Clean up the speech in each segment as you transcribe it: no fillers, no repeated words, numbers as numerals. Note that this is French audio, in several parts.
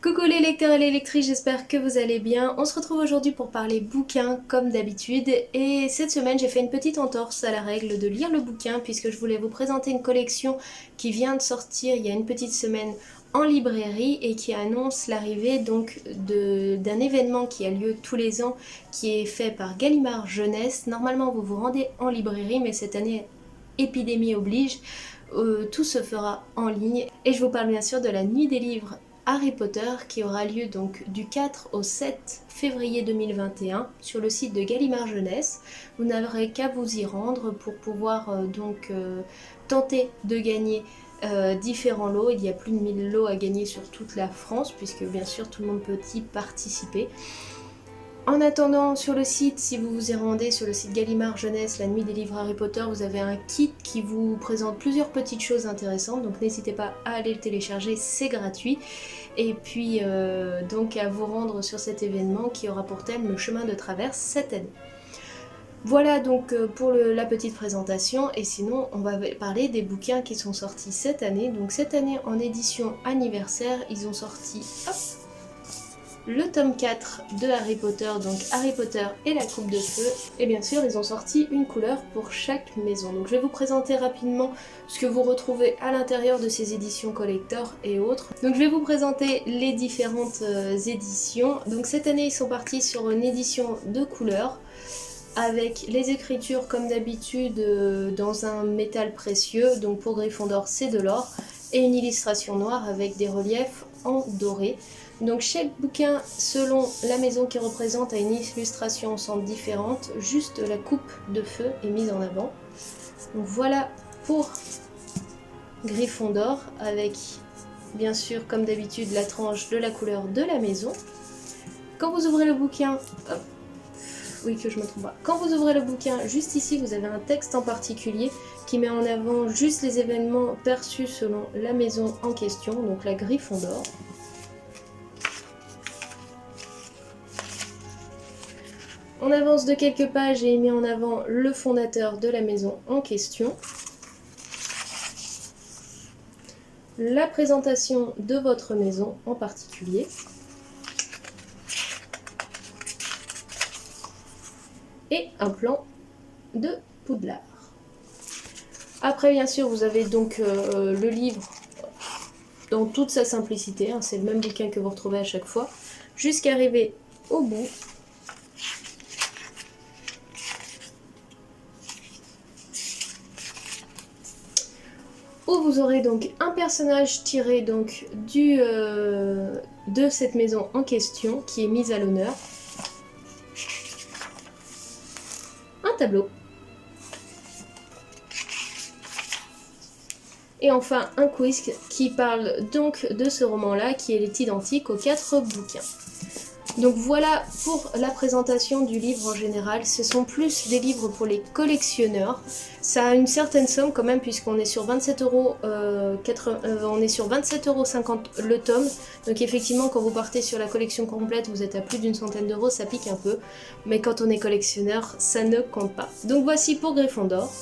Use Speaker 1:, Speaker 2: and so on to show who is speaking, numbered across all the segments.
Speaker 1: Coucou les lecteurs et les lectrices, j'espère que vous allez bien. On se retrouve aujourd'hui pour parler bouquins comme d'habitude et cette semaine j'ai fait une petite entorse à la règle de lire le bouquin puisque je voulais vous présenter une collection qui vient de sortir il y a une petite semaine en librairie et qui annonce l'arrivée donc d'un événement qui a lieu tous les ans qui est fait par Gallimard Jeunesse. Normalement vous vous rendez en librairie mais cette année épidémie oblige, tout se fera en ligne et je vous parle bien sûr de la nuit des livres Harry Potter qui aura lieu donc du 4 au 7 février 2021 sur le site de Gallimard Jeunesse. Vous n'aurez qu'à vous y rendre pour pouvoir tenter de gagner différents lots. Il y a plus de 1000 lots à gagner sur toute la France puisque bien sûr tout le monde peut y participer. En attendant, sur le site, si vous vous y rendez sur le site Gallimard Jeunesse, la nuit des livres Harry Potter, vous avez un kit qui vous présente plusieurs petites choses intéressantes, donc n'hésitez pas à aller le télécharger, c'est gratuit. Et puis donc à vous rendre sur cet événement qui aura pour thème le chemin de traverse cette année. Voilà donc pour la petite présentation, et sinon on va parler des bouquins qui sont sortis cette année. Donc cette année en édition anniversaire, ils ont sorti le tome 4 de Harry Potter, donc Harry Potter et la Coupe de Feu, et bien sûr ils ont sorti une couleur pour chaque maison. Donc je vais vous présenter rapidement ce que vous retrouvez à l'intérieur de ces éditions collector et autres. Donc je vais vous présenter les différentes éditions. Donc cette année ils sont partis sur une édition de couleur avec les écritures comme d'habitude dans un métal précieux, donc pour Gryffondor c'est de l'or, et une illustration noire avec des reliefs en doré. Donc chaque bouquin, selon la maison qui représente, a une illustration ensemble différente, juste la coupe de feu est mise en avant. Donc voilà pour Gryffondor, avec bien sûr comme d'habitude la tranche de la couleur de la maison. Quand vous ouvrez le bouquin, hop, oui que je me trompe pas, quand vous ouvrez le bouquin, juste ici vous avez un texte en particulier qui met en avant juste les événements perçus selon la maison en question, donc la Gryffondor. On avance de quelques pages et il met en avant le fondateur de la maison en question. La présentation de votre maison en particulier. Et un plan de Poudlard. Après bien sûr vous avez donc le livre dans toute sa simplicité, hein, c'est le même bouquin que vous retrouvez à chaque fois, jusqu'à arriver au bout. Où vous aurez donc un personnage tiré donc de cette maison en question qui est mise à l'honneur. Un tableau. Et enfin un quiz qui parle donc de ce roman-là qui est identique aux 4 bouquins. Donc voilà pour la présentation du livre en général. Ce sont plus des livres pour les collectionneurs. Ça a une certaine somme quand même puisqu'on est sur 27,50 € le tome. Donc effectivement quand vous partez sur la collection complète vous êtes à plus d'une centaine d'euros, ça pique un peu. Mais quand on est collectionneur ça ne compte pas. Donc voici pour Gryffondor.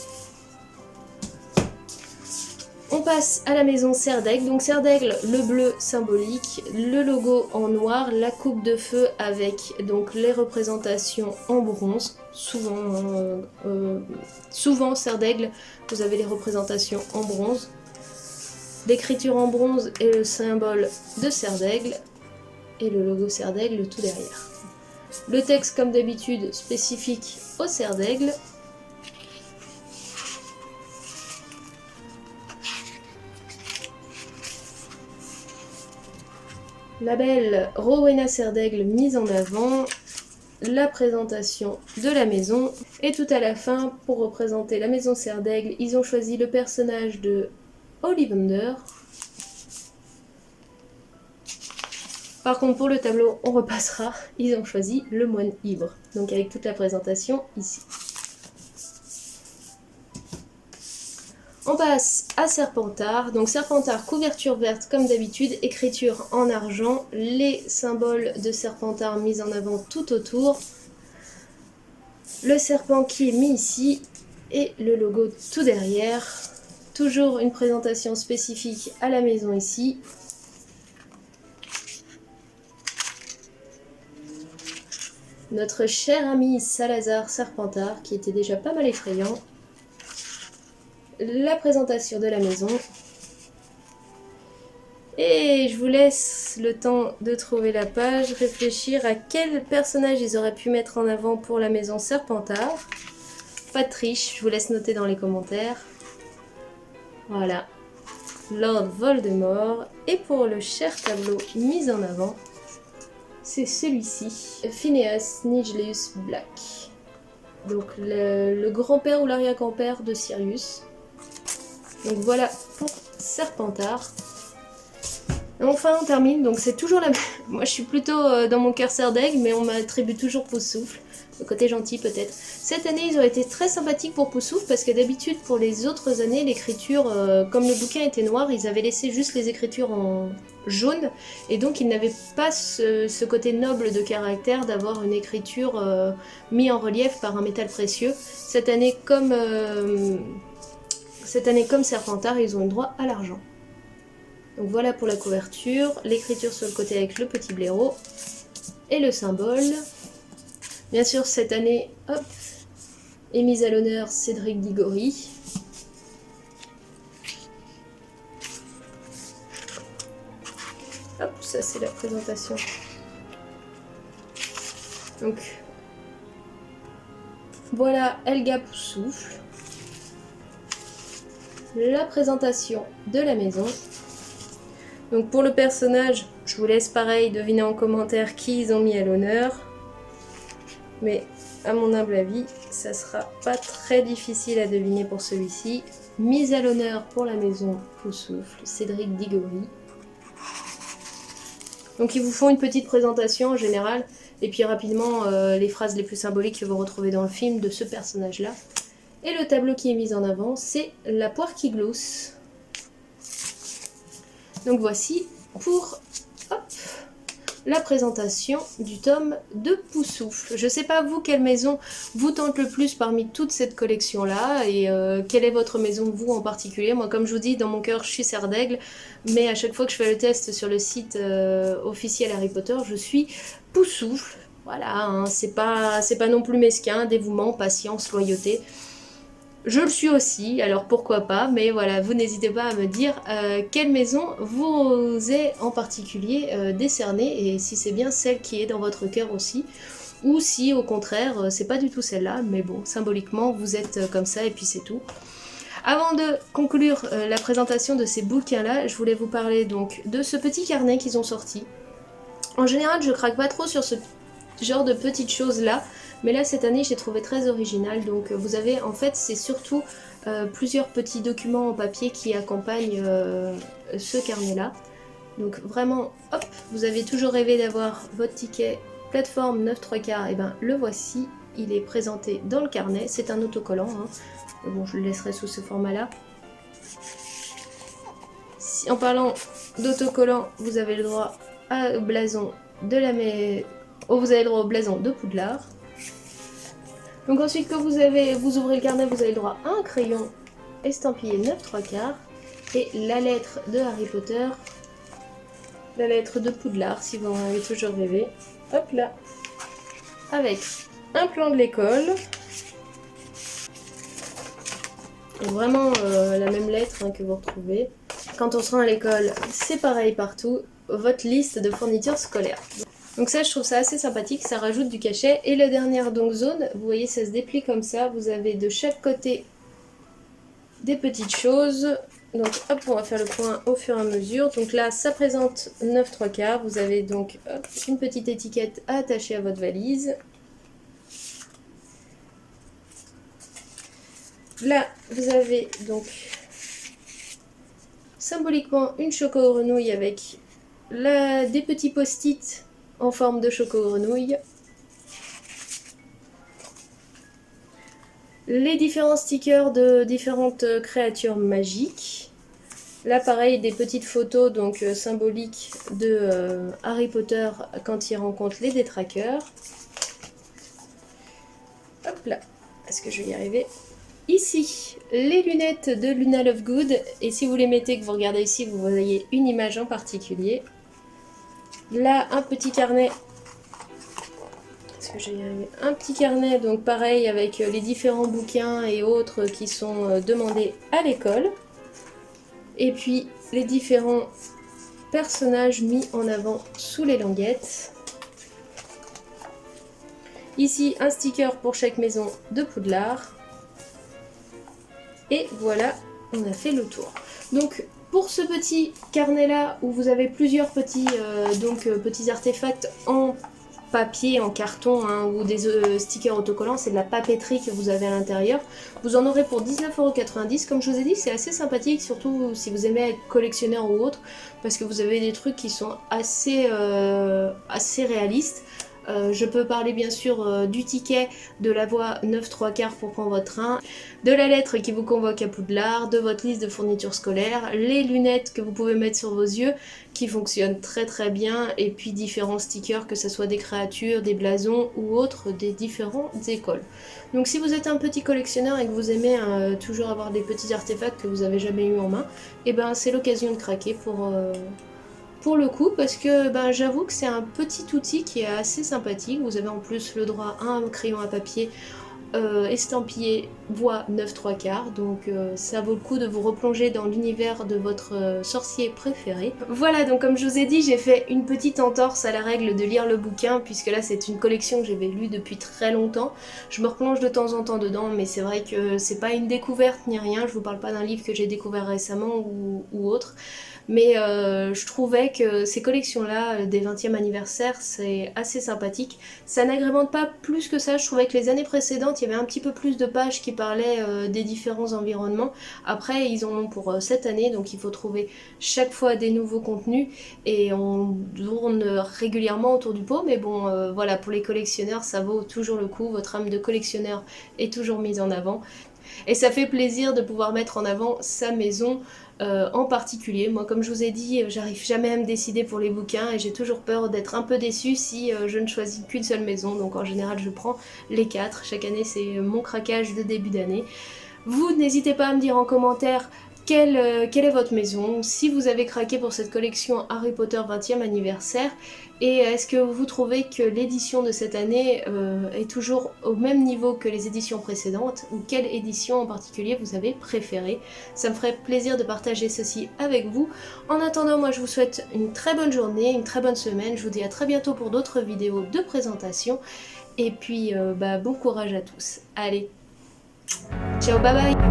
Speaker 1: On passe à la maison Serre d'Aigle. Donc Serre d'Aigle, le bleu symbolique, le logo en noir, la coupe de feu avec donc les représentations en bronze. Souvent Serre d'Aigle, vous avez les représentations en bronze. L'écriture en bronze est le symbole de Serre d'Aigle et le logo Serre d'Aigle tout derrière. Le texte comme d'habitude spécifique au Serre d'Aigle. La belle Rowena Serre d'Aigle mise en avant, la présentation de la maison, et tout à la fin, pour représenter la maison Serre d'Aigle, ils ont choisi le personnage de Ollivander. Par contre pour le tableau, on repassera, ils ont choisi le moine ivre, donc avec toute la présentation ici. On passe à Serpentard. Donc Serpentard, couverture verte comme d'habitude, écriture en argent, les symboles de Serpentard mis en avant tout autour, le serpent qui est mis ici et le logo tout derrière. Toujours une présentation spécifique à la maison ici. notre cher ami Salazar Serpentard, qui était déjà pas mal effrayant. La présentation de la maison. Et je vous laisse le temps de trouver la page, réfléchir à quel personnage ils auraient pu mettre en avant pour la maison Serpentard. Pas de triche, je vous laisse noter dans les commentaires. Voilà, Lord Voldemort. Et pour le cher tableau mis en avant, c'est celui-ci, Phineas Nigelius Black. Donc le grand-père ou l'arrière-grand-père de Sirius. Donc voilà pour Serpentard. Enfin on termine, donc c'est toujours la même. Moi je suis plutôt dans mon curseur d'aigle, mais on m'attribue toujours Poussoufle. Le côté gentil peut-être. Cette année ils ont été très sympathiques pour Poussoufle parce que d'habitude pour les autres années l'écriture, comme le bouquin était noir, ils avaient laissé juste les écritures en jaune et donc ils n'avaient pas ce côté noble de caractère d'avoir une écriture mise en relief par un métal précieux. Cette année comme Serpentard, ils ont eu droit à l'argent. Donc voilà pour la couverture, l'écriture sur le côté avec le petit blaireau et le symbole. Bien sûr cette année, hop, est mise à l'honneur Cédric Diggory. Hop, ça c'est la présentation. Donc voilà Helga Poussoufle. La présentation de la maison. Donc pour le personnage, je vous laisse pareil deviner en commentaire qui ils ont mis à l'honneur. Mais à mon humble avis, ça sera pas très difficile à deviner pour celui-ci. Mise à l'honneur pour la maison Poussoufle, Cédric Diggory. Donc ils vous font une petite présentation en général, et puis rapidement les phrases les plus symboliques que vous retrouvez dans le film de ce personnage-là. Et le tableau qui est mis en avant, c'est la poire qui glousse. Donc voici pour la présentation du tome de Poussoufle. Je sais pas vous, quelle maison vous tente le plus parmi toute cette collection-là, et quelle est votre maison, vous en particulier. Moi, comme je vous dis, dans mon cœur, je suis Serre d'Aigle, mais à chaque fois que je fais le test sur le site officiel Harry Potter, je suis Poussoufle. Voilà, hein, c'est pas non plus mesquin, dévouement, patience, loyauté. Je le suis aussi, alors pourquoi pas, mais voilà, vous n'hésitez pas à me dire quelle maison vous est en particulier décernée, et si c'est bien celle qui est dans votre cœur aussi, ou si au contraire c'est pas du tout celle-là, mais bon, symboliquement vous êtes comme ça et puis c'est tout. Avant de conclure la présentation de ces bouquins-là, je voulais vous parler donc de ce petit carnet qu'ils ont sorti. En général, je craque pas trop sur ce genre de petites choses-là, mais là cette année j'ai trouvé très original. Donc vous avez, en fait c'est surtout plusieurs petits documents en papier qui accompagnent ce carnet là. Donc vraiment, hop, vous avez toujours rêvé d'avoir votre ticket plateforme 9 3/4, et ben le voici, il est présenté dans le carnet, c'est un autocollant, hein. Bon, je le laisserai sous ce format là. En parlant d'autocollant, vous avez le droit au blason de la vous avez le droit au blason de Poudlard. Donc ensuite, quand vous ouvrez le carnet, vous avez le droit à un crayon estampillé 9 3/4 et la lettre de Harry Potter, la lettre de Poudlard si vous en avez toujours rêvé. Hop là, avec un plan de l'école. Et vraiment la même lettre, hein, que vous retrouvez. Quand on se rend à l'école, c'est pareil partout, votre liste de fournitures scolaires. Donc ça, je trouve ça assez sympathique, ça rajoute du cachet. Et la dernière donc zone, vous voyez, ça se déplie comme ça. Vous avez de chaque côté des petites choses. Donc hop, on va faire le point au fur et à mesure. Donc là, ça présente 9 3/4. Vous avez donc hop, une petite étiquette à attacher à votre valise. Là, vous avez donc symboliquement une choco-grenouille avec des petits post-it en forme de choco-grenouille. Les différents stickers de différentes créatures magiques. Là pareil, des petites photos donc symboliques de Harry Potter quand il rencontre les détraqueurs. Hop là, est-ce que je vais y arriver? Ici, les lunettes de Luna Lovegood, et si vous les mettez, que vous regardez ici, vous voyez une image en particulier. Là, un petit carnet que j'ai un petit carnet, donc pareil avec les différents bouquins et autres qui sont demandés à l'école. Et puis les différents personnages mis en avant sous les languettes. Ici un sticker pour chaque maison de Poudlard. Et voilà, on a fait le tour. Donc pour ce petit carnet là où vous avez plusieurs petits, petits artefacts en papier, en carton hein, ou des stickers autocollants, c'est de la papeterie que vous avez à l'intérieur. Vous en aurez pour 19,90 €. Comme je vous ai dit, c'est assez sympathique, surtout si vous aimez être collectionneur ou autre, parce que vous avez des trucs qui sont assez réalistes. Je peux parler bien sûr du ticket, de la voie 9 3/4 pour prendre votre train, de la lettre qui vous convoque à Poudlard, de votre liste de fournitures scolaires, les lunettes que vous pouvez mettre sur vos yeux qui fonctionnent très très bien, et puis différents stickers, que ce soit des créatures, des blasons ou autres des différentes écoles. Donc si vous êtes un petit collectionneur et que vous aimez toujours avoir des petits artefacts que vous n'avez jamais eu en main, et ben c'est l'occasion de craquer pour le coup, parce que j'avoue que c'est un petit outil qui est assez sympathique. Vous avez en plus le droit à un crayon à papier estampillé voie 9 3/4, donc ça vaut le coup de vous replonger dans l'univers de votre sorcier préféré. Voilà, donc comme je vous ai dit, j'ai fait une petite entorse à la règle de lire le bouquin, puisque là c'est une collection que j'avais lue depuis très longtemps. Je me replonge de temps en temps dedans, mais c'est vrai que c'est pas une découverte ni rien, je vous parle pas d'un livre que j'ai découvert récemment ou autre. Mais je trouvais que ces collections-là, des 20e anniversaire, c'est assez sympathique. Ça n'agrémente pas plus que ça, je trouvais que les années précédentes, il y avait un petit peu plus de pages qui parlaient des différents environnements. Après, ils en ont pour cette année, donc il faut trouver chaque fois des nouveaux contenus, et on tourne régulièrement autour du pot, mais bon, voilà, pour les collectionneurs, ça vaut toujours le coup, votre âme de collectionneur est toujours mise en avant. Et ça fait plaisir de pouvoir mettre en avant sa maison en particulier. Moi, comme je vous ai dit, j'arrive jamais à me décider pour les bouquins et j'ai toujours peur d'être un peu déçue si je ne choisis qu'une seule maison. Donc en général, je prends les 4. Chaque année, c'est mon craquage de début d'année. Vous, n'hésitez pas à me dire en commentaire quelle est votre maison, si vous avez craqué pour cette collection Harry Potter 20e anniversaire, et est-ce que vous trouvez que l'édition de cette année est toujours au même niveau que les éditions précédentes, ou quelle édition en particulier vous avez préférée. Ça me ferait plaisir de partager ceci avec vous. En attendant, moi je vous souhaite une très bonne journée, une très bonne semaine, je vous dis à très bientôt pour d'autres vidéos de présentation, et puis bon courage à tous. Allez, ciao, bye bye.